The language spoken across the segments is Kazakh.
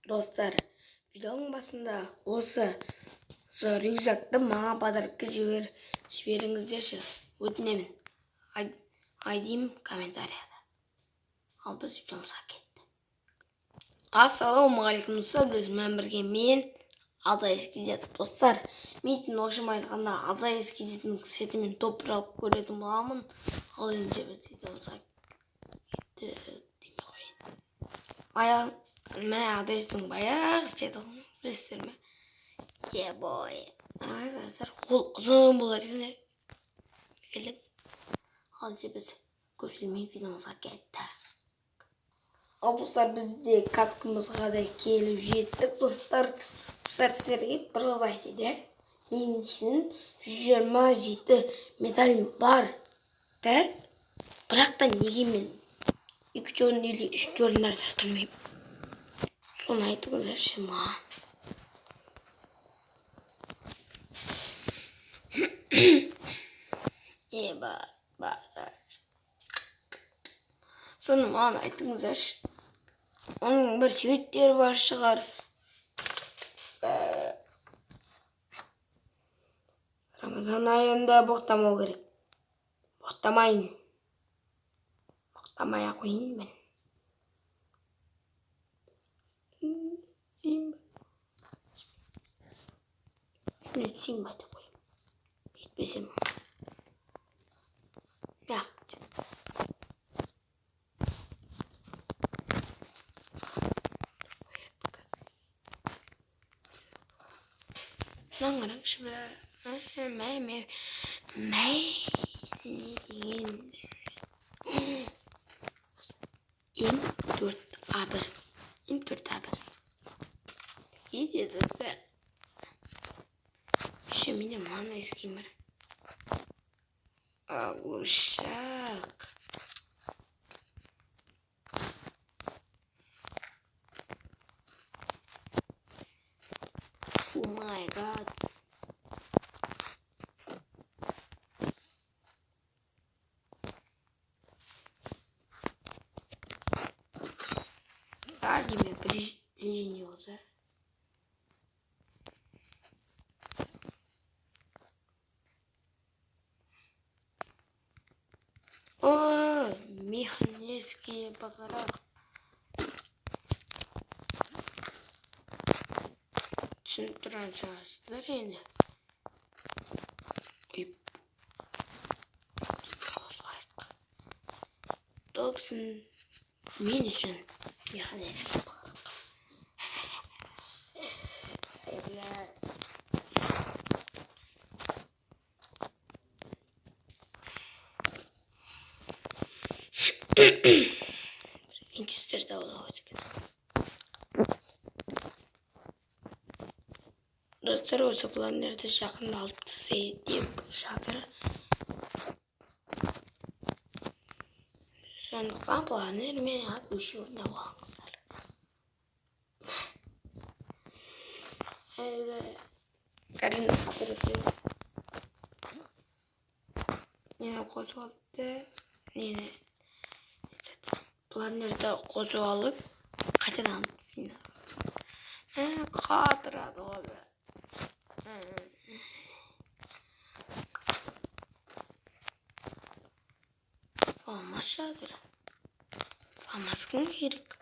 Достар, видеоның басында осы рюкзакты маған подарокқа жіберіңіздерші, өтінемін. Айдим комментарияда. Ал біз видеомызға кетті. Ассалаумағалейкум достар, мен бірге мен Алтай Ескизет. Достар, мен оқшым айтқанда Алтай Ескизеттің сетімен топ алып көретін боламын. Ал енді біз видеомызға кетті демей қойын. Мә адайстың баяғы істеді білесіздер ме? Бой. Ол ұзын болады екен. Ал же біз көпшілмей видеомызға кетті. Ал достар, бізде каткымызға да келіп жеттік достар. Достар, сіздерге бір қыз айтады. Мен дейсін 127 медаль бар. Бірақ та неге мен 2 орын или 3 орындарда тұрмаймын? Соны айтыңыздаршы маған. Соны маған айтыңыздаршы. Оның бір себептері бар шығар. Рамазан айында боқтамау керек. Боқтамайын. Боқтамай ақ қойын мен. Нетсем байды қойым. Етпесем. Lan қараңызшы бля. Мәй. Не деген сөз? М4А1. М4А1. Еді достар. Менде мана ескемір. Ушақ. О май гад. Ради меня приженился. О, механические багара. Централизация енді. Добсын мен үшін механические багара. Винчестерді аулауыз екен. Достар, осы планерді жақында алып тастайды деп жатыр. Сондықтан планермен өші ойнап алыңыздар. Карин қатырды. Нені қосып алыпты. Нені планерді қосып алып қатыран сені. Қатырады ғой. Фамас жатыр. Фамас кім керек?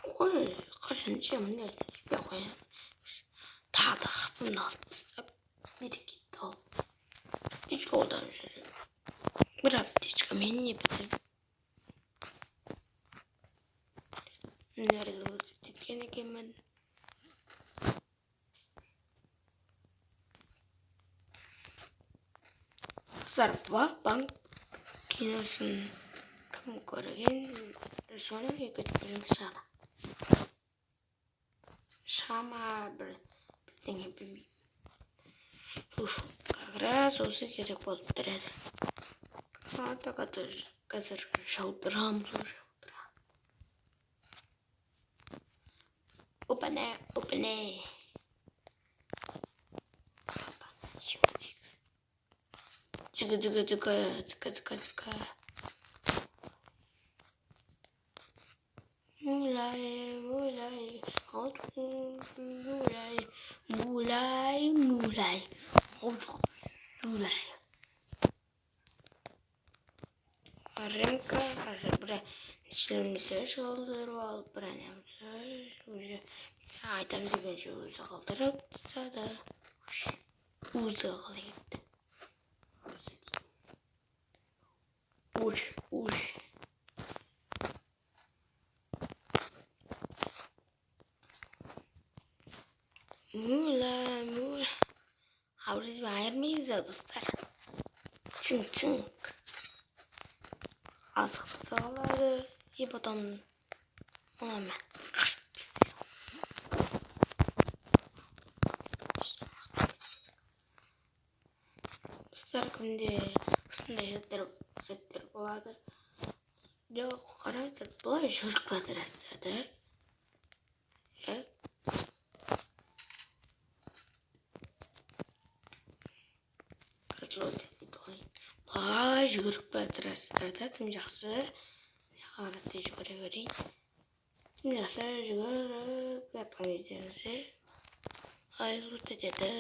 Қой, қасынша міне түспей қоямын. Тағы қапымды алып тастап, бері кетті ол. Аптечка одан жүреді. Бір аптечка мен не бітіріп. Nerede öldürdükten egemen. Zarfa bank kinosun kim көрген соны көтереміз саған. Шама бірдеңе білмеймін. Как раз осы керек болып тұрады. Қазір жаудырамыз уже. Опане. Цыка. Улай. Mulai. Mulai. Ремка, қазір ішімізді жолдырып алып, бірәнемізді айтам дегенше өзі қалдырып тастады. Өзі қалай кетті. Мула. Аурызбен айырмаймыз достар. Тынк. Азық сағалады. И потом мұнымен қашып тастайсың. Достар күнде осындай сәттер болады. Жоқ, қараңыздар, бұлай жүріп жатырсыздар да. Бұлай жүріп жатырсыздар да, тым жақсы. Қараттай жүгіре берейін. Тым жақсы жүгіріп жатқан кездеріңізде айырылып кетеді.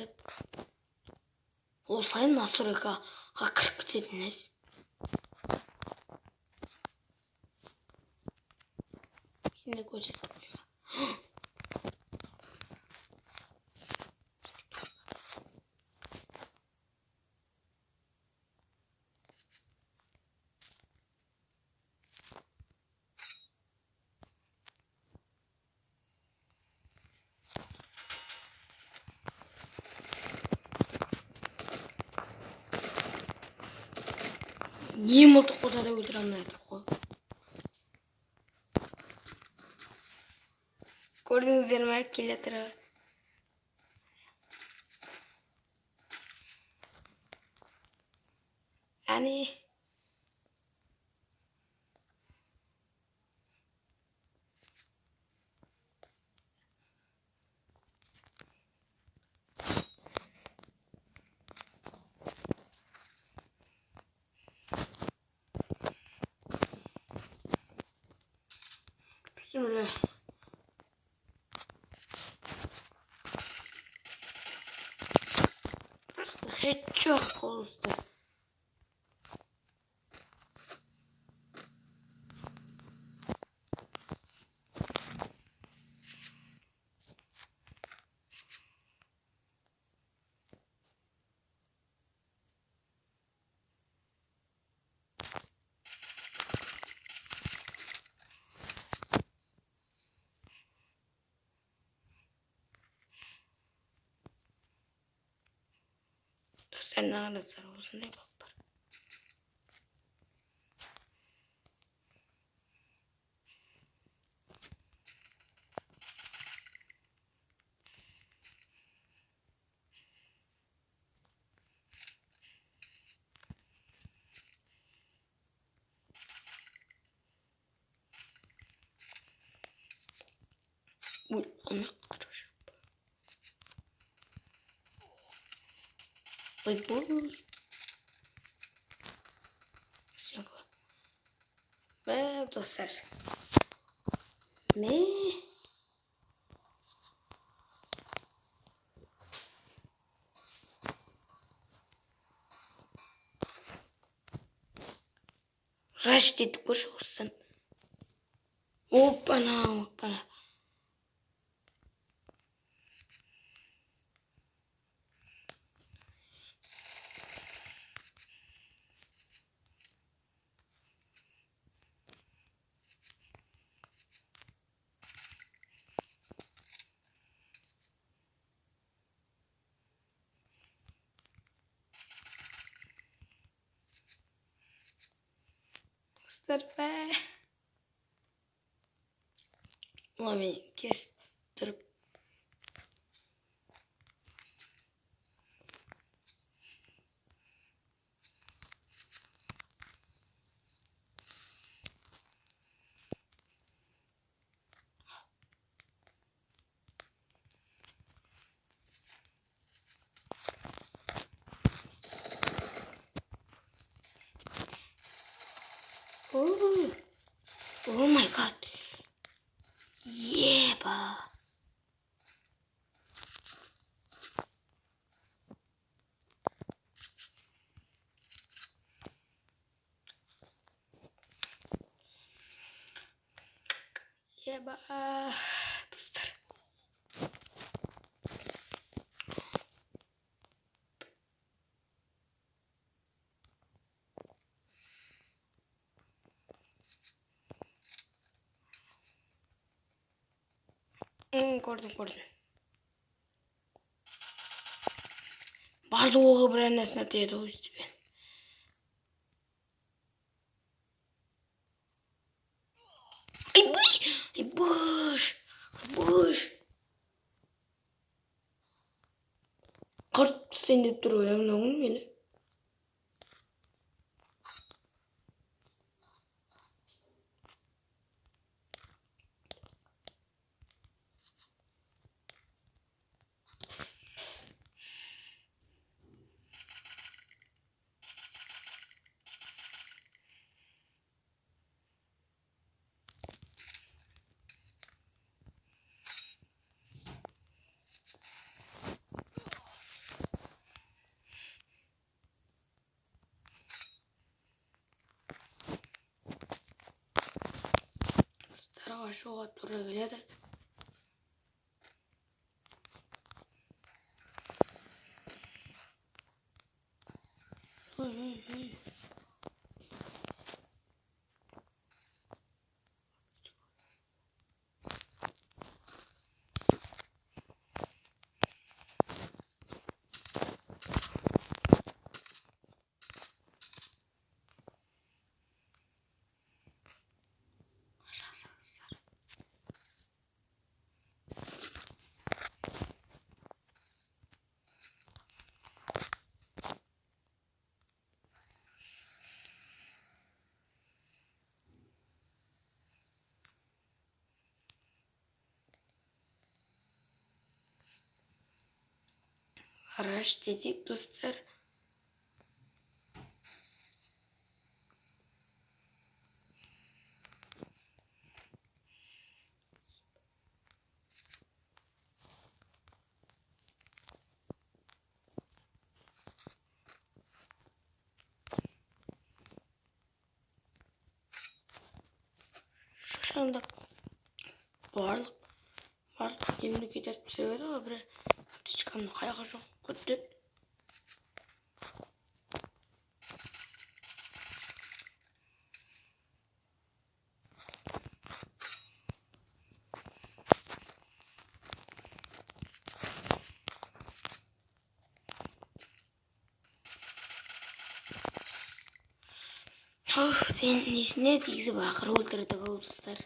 Ол сайын настройкаға кіріп кететініз. Енді көрсетіп қойма. Не мылтық болса да өлтіремін айтып қой. Көрдіңіздер ме? Келе тұрып. Әне. Bismillah. Просто headshot қылысты. Dostlar ne anlatır olsun ne bak. Uy, onu kırıyor. Uy. Ve dostlar. Ne? Rush dedik boş olsun. Hoppana. Dostlar be. Ulan beni kestirip. Oh my god. Yeah, ba. Еба, достар. Көрдім. Барлық оғы бір әнесіне теді ғой үстімен. Ай, бұш. Қарт түстен деп тұр ғой, әмін мені. Дарға шоға тұра келеді. Ой. Раш дедік, достар. Шошаңда барлық демді кетеріп сөйледі ғой, бір аптечкамды қайғы жоқ көтті. Несіне тегізіп ақыры өлтірді ғой, достар.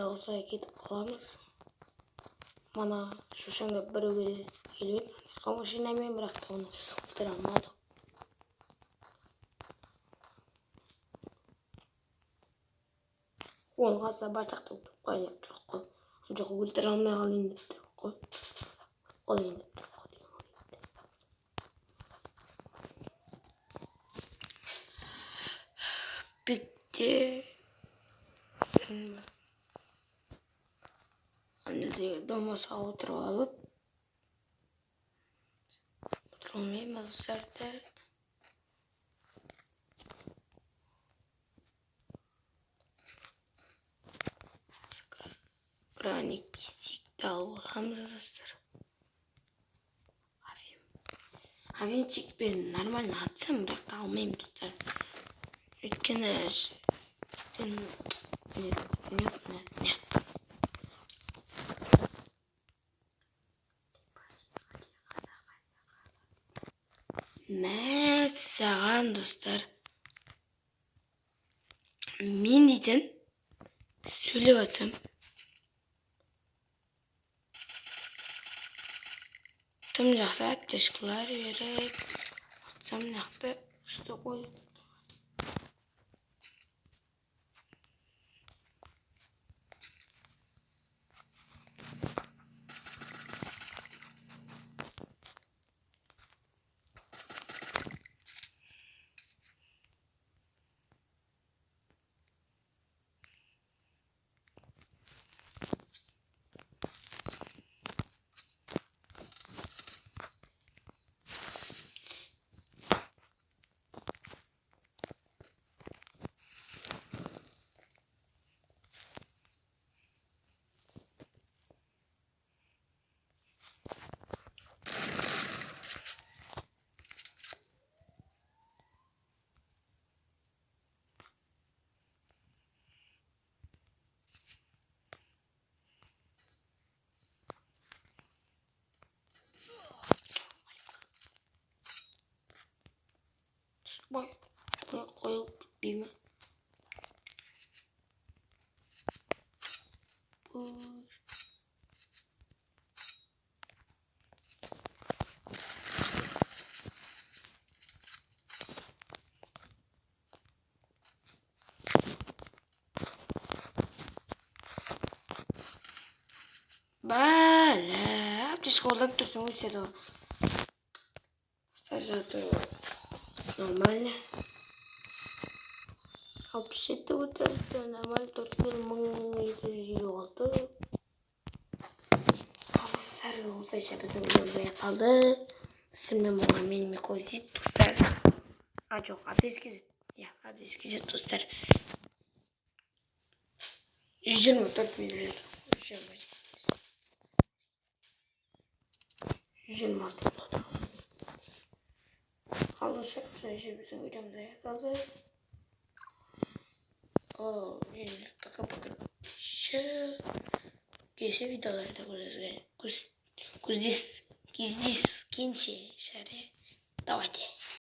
Осылай кетіп қаламыз. Мана шошаңда біреу келіп еді машинамен, бірақ та оны өлтіре алмадық. Оны қаса барсақ та өлтіріп қойын деп тұрық қой. Жоқ, өлтіре алмай қалайын деп тұрық қой. Олайын деп тұрық қой деген ойды. Бетте домаса отырып алып отырмаймыз достарды. Краник пистикті алып аламыз достар. Авенчикпен нормально атсам, бірақ та алмаймын достар. Өйткені Мәт саған, достар. Мен дейтін сөйлеп атсам. Тым жақсы аптечкалар беріп атсам нақты үсті қой. Böyle. Ateş oradan tutsun bu sene. Stajyatör normal. 67 udah normal Tokyo 1726. Dostlar olsaydı bizim videomuza kaldı. Üstümde muamele mi koyacağız dostlar? Çok hadi eskisi. Ya hadi eskisi dostlar. 124 milyon. 126 dolar. Alırsak sadece bizim videomda kaldı. Yani bakın. Şu gece videolarda burası. Kuzdis. Kinçi. Şöyle. Давайте.